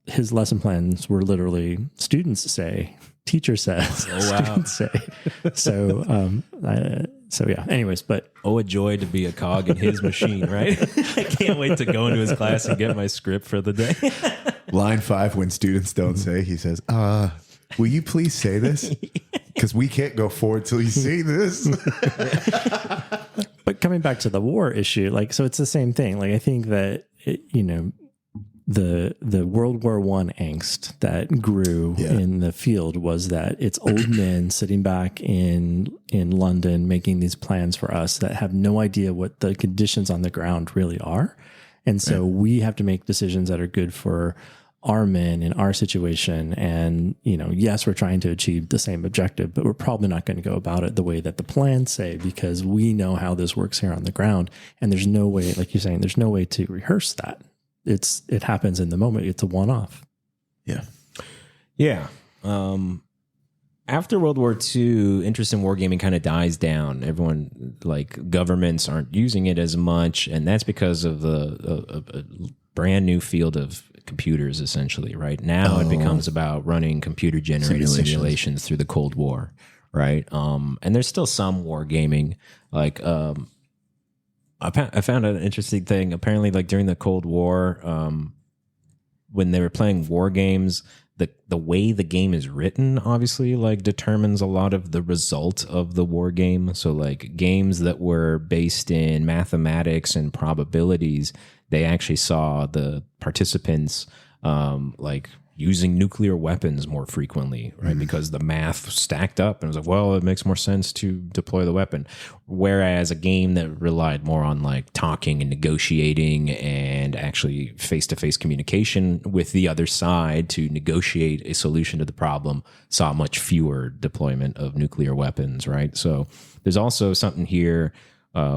S3: his lesson plans were literally students say, teacher says, students say. So yeah, anyways, but.
S1: Oh, a joy to be a cog in his machine, right? I can't wait to go into his class and get my script for the day.
S2: Line 5, when students don't say, he says, will you please say this? Because we can't go forward till you say this.
S3: But coming back to the war issue, so it's the same thing. Like I think that, the World War I angst that grew in the field was that it's old men sitting back in London making these plans for us that have no idea what the conditions on the ground really are. And so we have to make decisions that are good for our men in our situation. And, yes, we're trying to achieve the same objective, but we're probably not going to go about it the way that the plans say, because we know how this works here on the ground. And there's no way, like you're saying, there's no way to rehearse that. It happens in the moment. It's a one-off.
S2: Yeah.
S1: Yeah. After World War II, interest in wargaming kind of dies down. Everyone, governments aren't using it as much, and that's because of the brand new field of computers, essentially, right? Now it becomes about running computer generated simulations through the Cold War, right? And there's still some wargaming, like I found an interesting thing. Apparently, like during the Cold War, when they were playing war games, the way the game is written obviously like determines a lot of the result of the war game. So like games that were based in mathematics and probabilities, they actually saw the participants like using nuclear weapons more frequently, right? Because the math stacked up and it was like, well, it makes more sense to deploy the weapon. Whereas a game that relied more on like talking and negotiating and actually face-to-face communication with the other side to negotiate a solution to the problem saw much fewer deployment of nuclear weapons, right? So there's also something here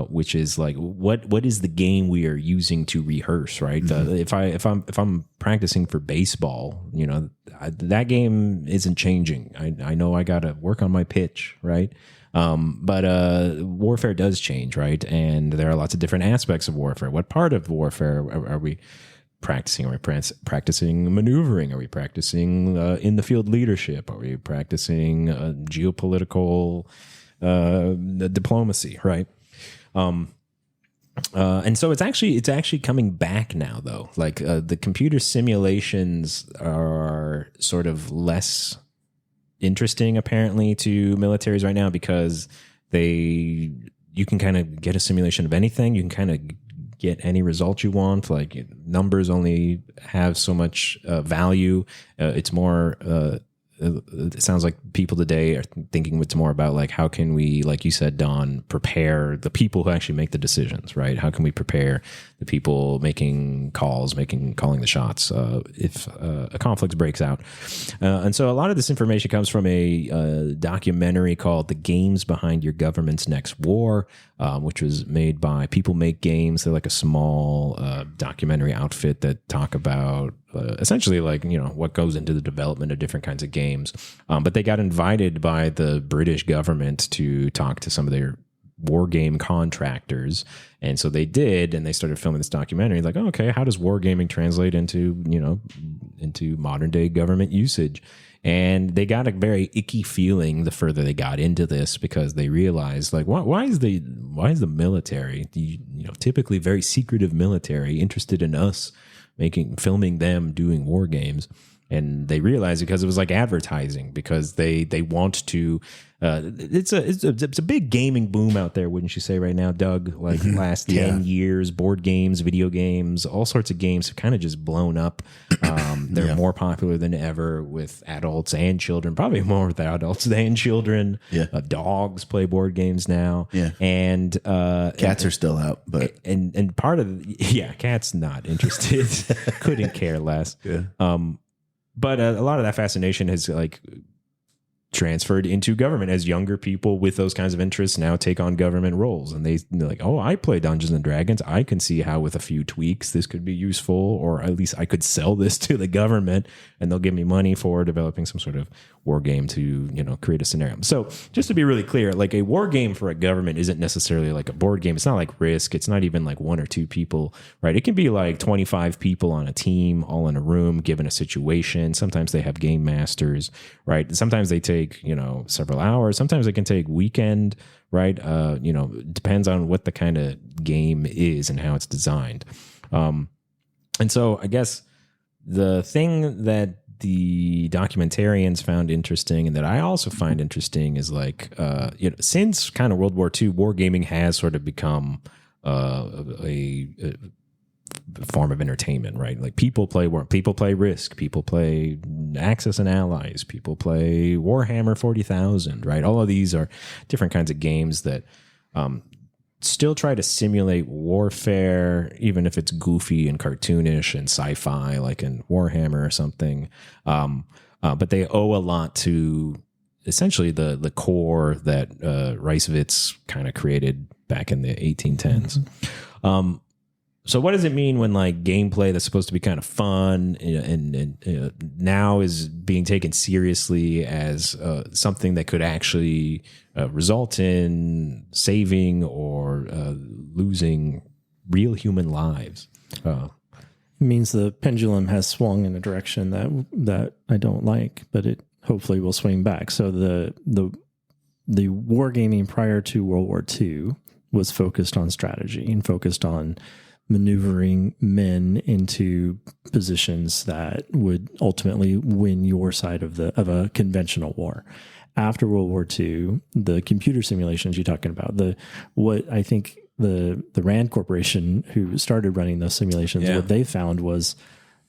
S1: which is like what is the game we are using to rehearse, right? If I'm practicing for baseball, you know, that game isn't changing. I know I got to work on my pitch, right? But warfare does change, right? And there are lots of different aspects of warfare. What part of warfare are we practicing? Are we practicing maneuvering? Are we practicing in the field leadership? Are we practicing geopolitical diplomacy, right? And so it's actually coming back now, though. Like the computer simulations are sort of less interesting, apparently, to militaries right now because you can kind of get a simulation of anything. You can kind of get any result you want. Like numbers only have so much value. It's more. It sounds like people today are thinking it's more about like how can we, like you said, Don, prepare the people who actually make the decisions, right? How can we prepare the people making calls, calling the shots if a conflict breaks out? And so a lot of this information comes from a documentary called "The Games Behind Your Government's Next War," which was made by People Make Games. They're like a small documentary outfit that talk about essentially like, you know, what goes into the development of different kinds of games. But they got invited by the British government to talk to some of their war game contractors. And so they did, and they started filming this documentary like, oh, okay, how does wargaming translate into, you know, into modern day government usage? And they got a very icky feeling the further they got into this because they realized like, why is the military, you know, typically very secretive military interested in us filming them doing war games? And they realized because it was like advertising, because they want to. It's a big gaming boom out there, wouldn't you say, right now, Doug? Like last 10 years, board games, video games, all sorts of games have kind of just blown up. They're more popular than ever with adults and children, probably more with adults than children. Dogs play board games now. And
S2: cats are still out, but
S1: and part of cats not interested, couldn't care less. But a lot of that fascination has like transferred into government as younger people with those kinds of interests now take on government roles. And they're like, oh, I play Dungeons and Dragons. I can see how with a few tweaks this could be useful, or at least I could sell this to the government and they'll give me money for developing some sort of war game to, you know, create a scenario. So just to be really clear, like a war game for a government isn't necessarily like a board game. It's not like Risk. It's not even like one or two people, right? It can be like 25 people on a team, all in a room, given a situation. Sometimes they have game masters, right? Sometimes they take, you know, several hours. Sometimes it can take weekend, right? You know, it depends on what the kind of game is and how it's designed. And so I guess the thing that the documentarians found interesting and that I also find interesting is like, you know, since kind of World War II, wargaming has sort of become a form of entertainment, right? Like people play Risk, people play Axis and Allies, people play Warhammer 40,000, right? All of these are different kinds of games that still try to simulate warfare, even if it's goofy and cartoonish and sci-fi, like in Warhammer or something. But they owe a lot to essentially the core that Reiswitz kind of created back in the 1810s. So what does it mean when like gameplay that's supposed to be kind of fun and now is being taken seriously as something that could actually result in saving or losing real human lives?
S3: means the pendulum has swung in a direction that I don't like, but it hopefully will swing back. So the wargaming prior to World War II was focused on strategy and focused on maneuvering men into positions that would ultimately win your side of a conventional war. After World War II, the computer simulations you're talking about, what I think the Rand Corporation, who started running those simulations, what they found was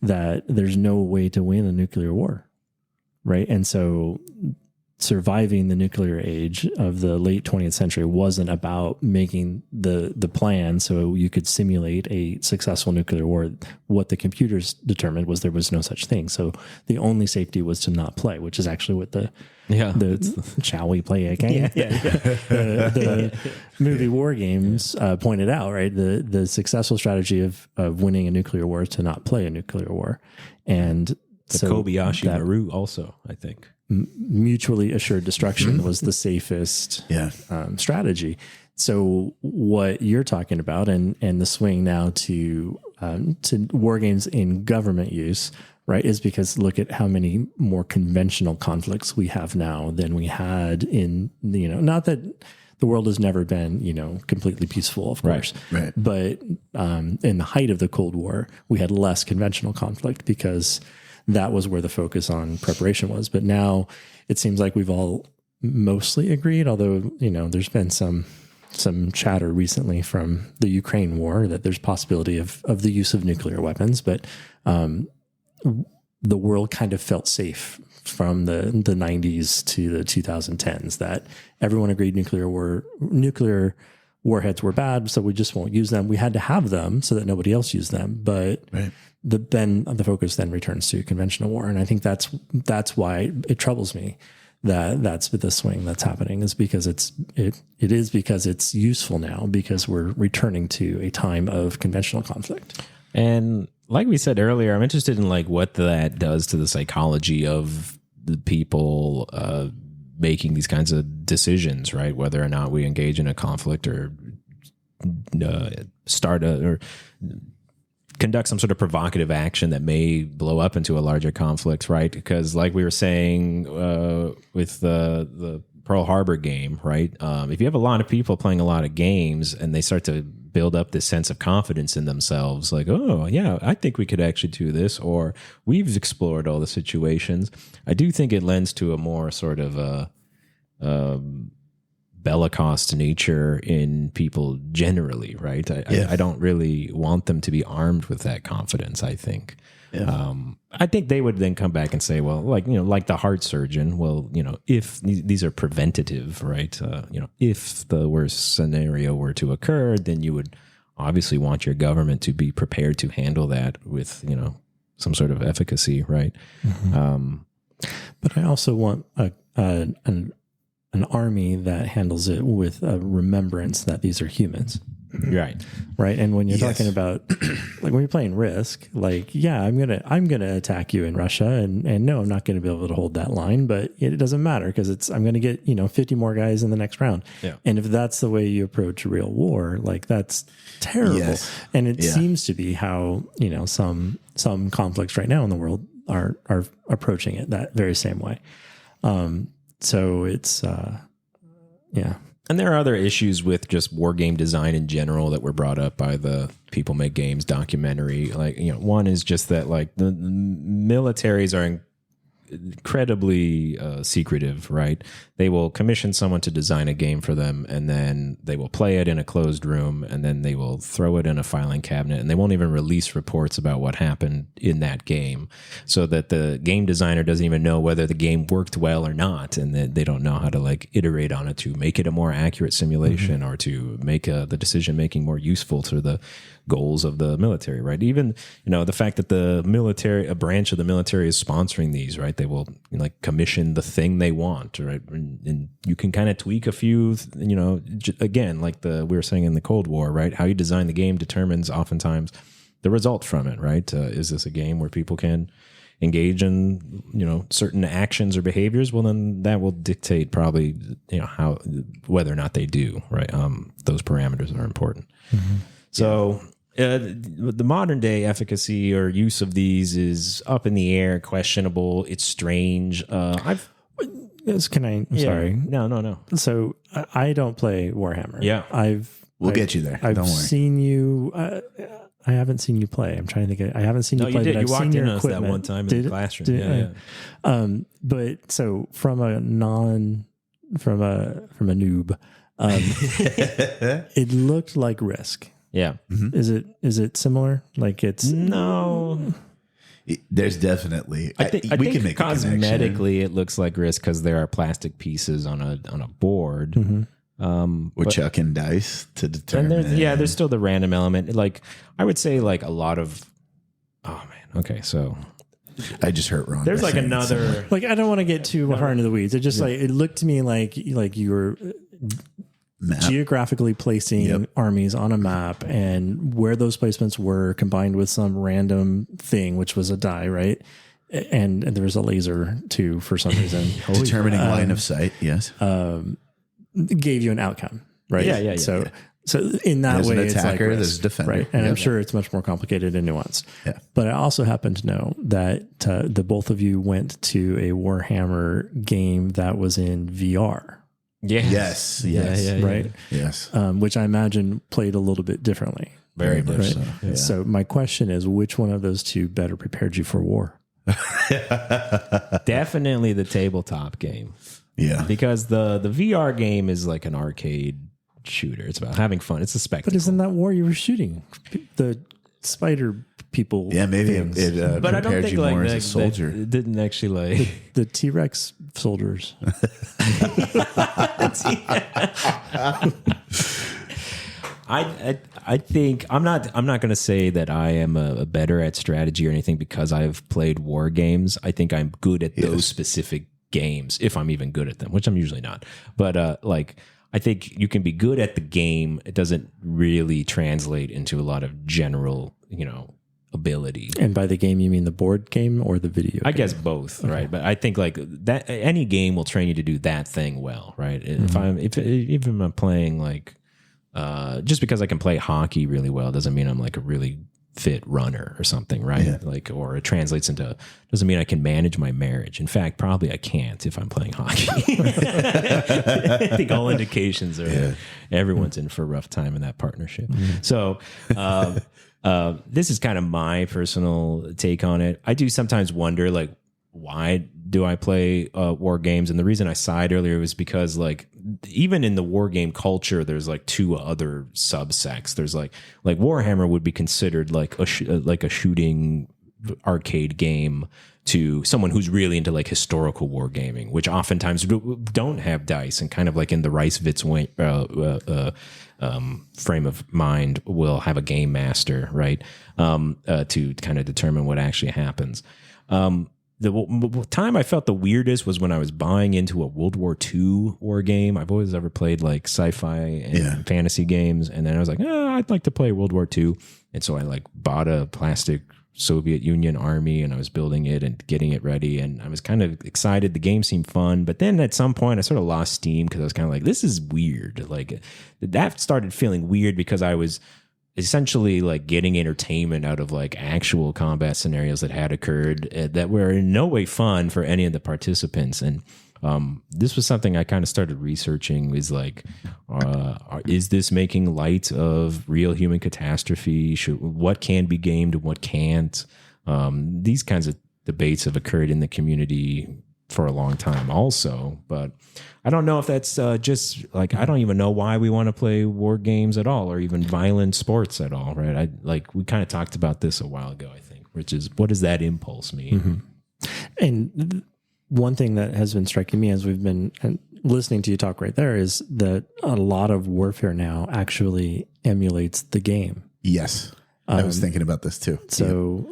S3: that there's no way to win a nuclear war, right? And so surviving the nuclear age of the late 20th century wasn't about making the plan so you could simulate a successful nuclear war. What the computers determined was there was no such thing. So the only safety was to not play, which is actually what the shall we play a game? The movie War Games pointed out, right? The successful strategy of winning a nuclear war is to not play a nuclear war. And
S1: the Kobayashi Maru also, I think.
S3: Mutually assured destruction was the safest strategy. So what you're talking about and the swing now to war games in government use, right, is because look at how many more conventional conflicts we have now than we had in, not that the world has never been, completely peaceful, of course,
S2: right.
S3: But in the height of the Cold War, we had less conventional conflict because that was where the focus on preparation was. But now it seems like we've all mostly agreed, although, there's been some chatter recently from the Ukraine war that there's possibility of the use of nuclear weapons. But the world kind of felt safe from the 90s to the 2010s that everyone agreed nuclear warheads were bad, so we just won't use them. We had to have them so that nobody else used them. But then the focus then returns to conventional war. And I think that's why it troubles me that's the swing that's happening, is because because it's useful now, because we're returning to a time of conventional conflict.
S1: And like we said earlier, I'm interested in what that does to the psychology of the people making these kinds of decisions, right? Whether or not we engage in a conflict or conduct some sort of provocative action that may blow up into a larger conflict, right? Because like we were saying with the Pearl Harbor game, right? If you have a lot of people playing a lot of games and they start to build up this sense of confidence in themselves, like, oh yeah, I think we could actually do this, or we've explored all the situations, I do think it lends to a more sort of bellicose nature in people generally, right? I don't really want them to be armed with that confidence, I think. I think they would then come back and say, well, like the heart surgeon, well, if these are preventative, right? If the worst scenario were to occur, then you would obviously want your government to be prepared to handle that with, some sort of efficacy, right?
S3: Mm-hmm. But I also want an army that handles it with a remembrance that these are humans. Right. And when you're talking about, when you're playing Risk, I'm gonna attack you in Russia, and no, I'm not going to be able to hold that line, but it doesn't matter because I'm going to get 50 more guys in the next round. And if that's the way you approach real war, that's terrible. And it seems to be how some conflicts right now in the world are approaching it that very same way. So it's
S1: And there are other issues with just war game design in general that were brought up by the People Make Games documentary. One is just that the militaries are incredibly secretive, right? They will commission someone to design a game for them, and then they will play it in a closed room, and then they will throw it in a filing cabinet, and they won't even release reports about what happened in that game, so that the game designer doesn't even know whether the game worked well or not, and they don't know how to iterate on it to make it a more accurate simulation or to make the decision making more useful to the goals of the military, right? Even the fact that the military, a branch of the military, is sponsoring these, right? They will commission the thing they want, right? And you can kind of tweak a few, again, we were saying in the Cold War, right? How you design the game determines oftentimes the result from it, right? Is this a game where people can engage in certain actions or behaviors? Well, then that will dictate probably whether or not they do, right? Those parameters are important. So The modern day efficacy or use of these is up in the air, questionable. It's strange. I'm
S3: sorry.
S1: No.
S3: So I don't play Warhammer.
S1: Yeah.
S2: We'll get you there.
S3: I've
S2: Don't worry.
S3: seen you. I haven't seen you play. I'm trying to think. I haven't seen you play.
S1: You did.
S3: But I've
S1: You walked
S3: seen
S1: in
S3: your
S1: on us that
S3: equipment.
S1: one time in the classroom.
S3: But so from a noob, it looked like Risk.
S1: Yeah.
S3: Mm-hmm. Is it similar? Like it's
S1: no.
S2: There's definitely.
S1: I think
S2: we can make
S1: cosmetically it looks like Risk because there are plastic pieces on a board.
S3: Mm-hmm.
S2: We're chucking dice to determine.
S1: And there's still the random element. Like I would say, like a lot of. Oh man. Okay, so
S2: I just hurt wrong.
S1: there's like another.
S3: Like I don't want to get too far into the weeds. It just like it looked to me like you were geographically placing armies on a map, and where those placements were combined with some random thing, which was a die, right? And there was a laser too for some reason.
S2: Determining line of sight. Yes.
S3: Gave you an outcome, right?
S1: Yeah.
S3: So in that
S2: There's
S3: way,
S2: an
S3: it's
S2: attacker,
S3: like
S2: there's a defender.
S3: right? And I'm sure it's much more complicated and nuanced.
S2: Yeah.
S3: But I also happen to know that the both of you went to a Warhammer game that was in VR.
S2: Yes.
S3: Right.
S2: Yes.
S3: Which I imagine played a little bit differently.
S2: Very much
S3: Right?
S2: so. Yeah.
S3: So my question is, which one of those two better prepared you for war?
S1: Definitely the tabletop game.
S2: Yeah.
S1: Because the VR game is like an arcade shooter. It's about having fun. It's a spectacle.
S3: But isn't that war you were shooting? The spider people.
S2: Yeah, maybe
S3: things.
S2: it
S1: but I don't
S2: prepared
S1: think
S2: you
S1: like
S2: more as a soldier.
S1: it didn't actually like
S3: The T-Rex soldiers.
S1: I think I'm not going to say that I am a better at strategy or anything because I've played war games. I think I'm good at those specific games if I'm even good at them, which I'm usually not. But like I think you can be good at the game. It doesn't really translate into a lot of general, ability.
S3: And by the game, you mean the board game or the video game?
S1: I guess both, right? But I think like that any game will train you to do that thing well, right? If I'm playing like just because I can play hockey really well doesn't mean I'm like a really fit runner or something, right?
S2: Yeah.
S1: Like, or it translates into doesn't mean I can manage my marriage. In fact, probably I can't if I'm playing hockey. I think all indications are everyone's in for a rough time in that partnership. So this is kind of my personal take on it. I do sometimes wonder, like, why do I play war games? And the reason I sighed earlier was because, like, even in the war game culture, there's like two other subsects. There's like Warhammer would be considered like a shooting arcade game to someone who's really into like historical wargaming, which oftentimes don't have dice and kind of like in the Reiswitz frame of mind will have a game master, right? To kind of determine what actually happens. The time I felt the weirdest was when I was buying into a World War II war game. I've always ever played like sci-fi and fantasy games. And then I was like, I'd like to play World War II. And so I like bought a plastic Soviet Union army and I was building it and getting it ready. And I was kind of excited. The game seemed fun. But then at some point I sort of lost steam because I was kind of like, this is weird. Like that started feeling weird because I was essentially like getting entertainment out of like actual combat scenarios that had occurred that were in no way fun for any of the participants. And this was something I kind of started researching is like, is this making light of real human catastrophe? What can be gamed and what can't? These kinds of debates have occurred in the community for a long time also, but I don't know if that's just like, I don't even know why we want to play war games at all or even violent sports at all, right? We kind of talked about this a while ago, I think, which is what does that impulse mean?
S3: And one thing that has been striking me as we've been listening to you talk right there is that a lot of warfare now actually emulates the game.
S2: Yes. I was thinking about this too.
S3: So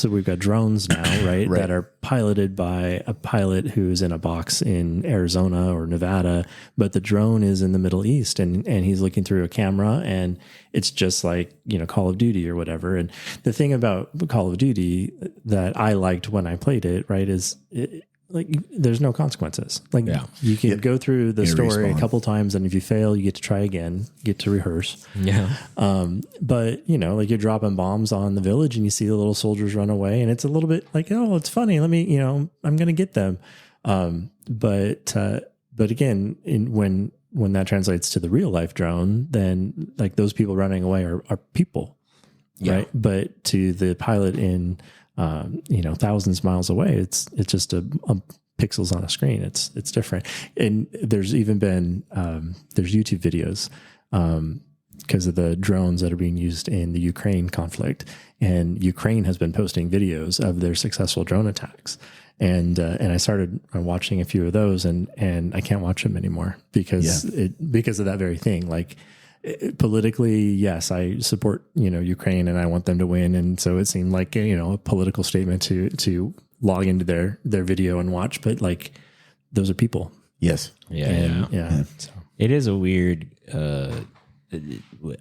S3: we've got drones now, right? That are piloted by a pilot who's in a box in Arizona or Nevada, but the drone is in the Middle East and he's looking through a camera and it's just like, Call of Duty or whatever. And the thing about Call of Duty that I liked when I played it, right, is like there's no consequences. Like you can go through the
S2: You
S3: story
S2: respawn.
S3: a couple times, and if you fail, you get to try again, get to rehearse.
S1: Yeah.
S3: But you know, like you're dropping bombs on the village, and you see the little soldiers run away, and it's a little bit like, oh, it's funny. Let me, you know, I'm going to get them. But again, when that translates to the real life drone, then like those people running away are people, right? But to the pilot in you know, thousands of miles away, it's just a pixels on a screen. It's different. And there's even been there's YouTube videos because of the drones that are being used in the Ukraine conflict, and Ukraine has been posting videos of their successful drone attacks. And I started watching a few of those, and I can't watch them anymore because of that very thing. Like politically, yes, I support, you know, Ukraine and I want them to win. And so it seemed like, you know, a political statement to log into their video and watch, but like those are people.
S2: Yes.
S3: Yeah. So.
S1: It is a weird,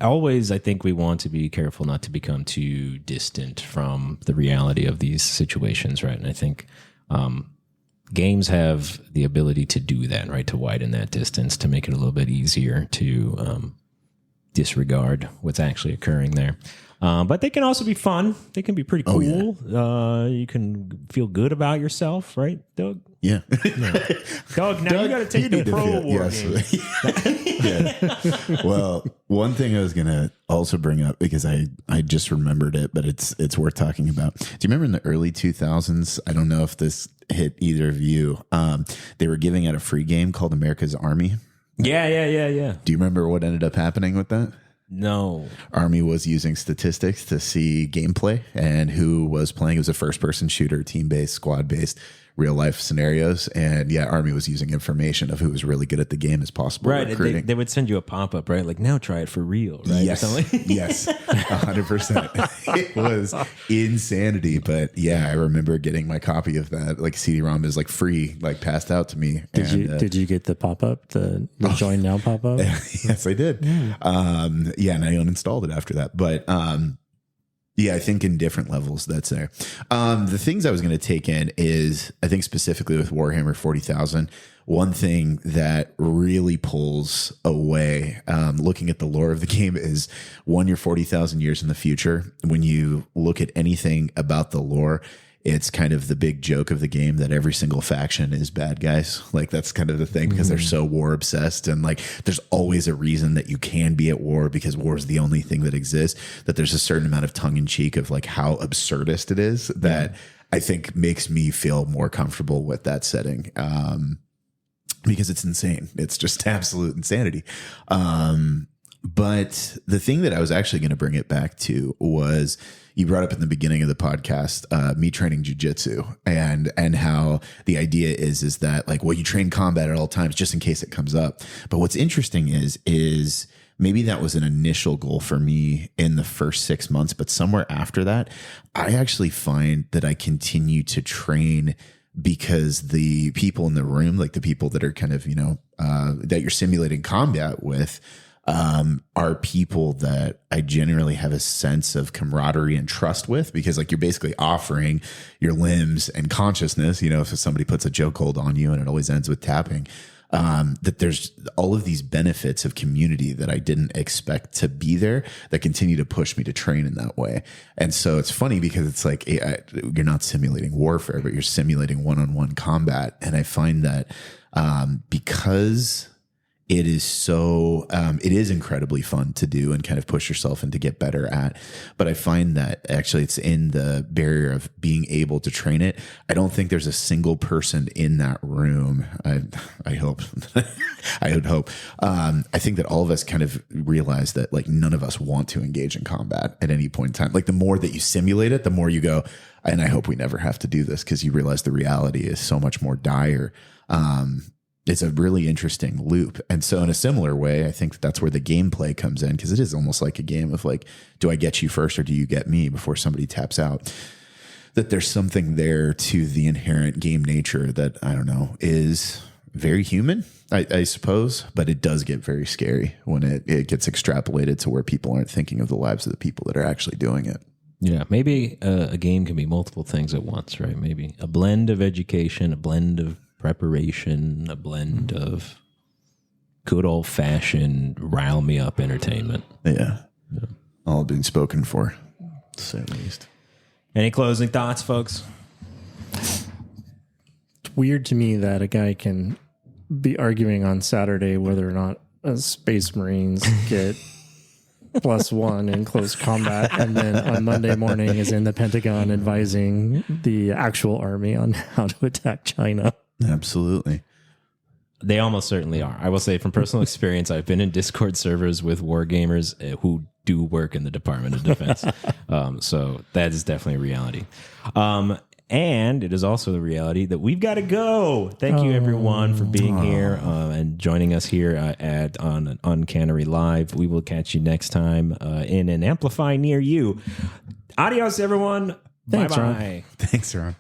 S1: always, I think we want to be careful not to become too distant from the reality of these situations. Right. And I think, games have the ability to do that, right? To widen that distance, to make it a little bit easier to, disregard what's actually occurring there. But they can also be fun. They can be pretty cool. You can feel good about yourself, right, Doug?
S2: Yeah.
S1: Doug, now you got to take the pro award.
S2: Yeah. Well, one thing I was going to also bring up, because I just remembered it, but it's worth talking about. Do you remember in the early 2000s? I don't know if this hit either of you. They were giving out a free game called America's Army.
S1: Yeah.
S2: Do you remember what ended up happening with that?
S1: No.
S2: Army was using statistics to see gameplay and who was playing. It was a first-person shooter, team-based, squad-based, real-life scenarios. And yeah, Army was using information of who was really good at the game as possible.
S1: Right.
S2: Recruiting.
S1: They would send you a pop-up, right? Like, now try it for real, right?
S2: Yes. Yes. 100%. It was insanity. But yeah, I remember getting my copy of that. Like CD-ROM is like free, like passed out to me.
S3: Did you get the pop-up, the join now pop-up?
S2: Yes, I did. And I uninstalled it after that. But yeah, I think in different levels that's there. The things I was going to take in is, I think specifically with Warhammer 40,000, one thing that really pulls away, looking at the lore of the game, is one, you're 40,000 years in the future. When you look at anything about the lore, it's kind of the big joke of the game that every single faction is bad guys. Like that's kind of the thing, because they're so war obsessed, and like there's always a reason that you can be at war because war is the only thing that exists. That there's a certain amount of tongue in cheek of like how absurdist it is that I think makes me feel more comfortable with that setting. Because it's insane. It's just absolute insanity. But the thing that I was actually going to bring it back to was, you brought up in the beginning of the podcast, me training jujitsu, and how the idea is that like, well, you train combat at all times just in case it comes up. But what's interesting is maybe that was an initial goal for me in the first 6 months, but somewhere after that, I actually find that I continue to train because the people in the room, like the people that are kind of, you know, that you're simulating combat with, are people that I generally have a sense of camaraderie and trust with, because like you're basically offering your limbs and consciousness, you know, if somebody puts a chokehold on you, and it always ends with tapping, that there's all of these benefits of community that I didn't expect to be there that continue to push me to train in that way. And so it's funny because it's like, you're not simulating warfare, but you're simulating one-on-one combat. And I find that, because it is so, it is incredibly fun to do and kind of push yourself and to get better at. But I find that actually it's in the barrier of being able to train it. I don't think there's a single person in that room. I hope, I would hope. I think that all of us kind of realize that like none of us want to engage in combat at any point in time. Like the more that you simulate it, the more you go, and I hope we never have to do this, because you realize the reality is so much more dire. It's a really interesting loop. And so in a similar way, I think that's where the gameplay comes in, because it is almost like a game of like, do I get you first or do you get me before somebody taps out? That there's something there to the inherent game nature that, I don't know, is very human, I suppose, but it does get very scary when it gets extrapolated to where people aren't thinking of the lives of the people that are actually doing it.
S1: Yeah, maybe a game can be multiple things at once, right? Maybe a blend of education, a blend of preparation, a blend of good old fashioned rile me up entertainment.
S2: Yeah. All being spoken for, to say the least.
S1: Any closing thoughts, folks?
S3: It's weird to me that a guy can be arguing on Saturday whether or not Space Marines get +1 in close combat, and then on Monday morning is in the Pentagon advising the actual army on how to attack China.
S2: Absolutely.
S1: They almost certainly are. I will say from personal experience, I've been in Discord servers with wargamers who do work in the Department of Defense. So that is definitely a reality. And it is also the reality that we've got to go. Thank you, everyone, for being here and joining us here on Uncannery Live. We will catch you next time in an Amplify near you. Adios, everyone.
S3: Thanks,
S1: Bye-bye.
S2: Thanks, Ron.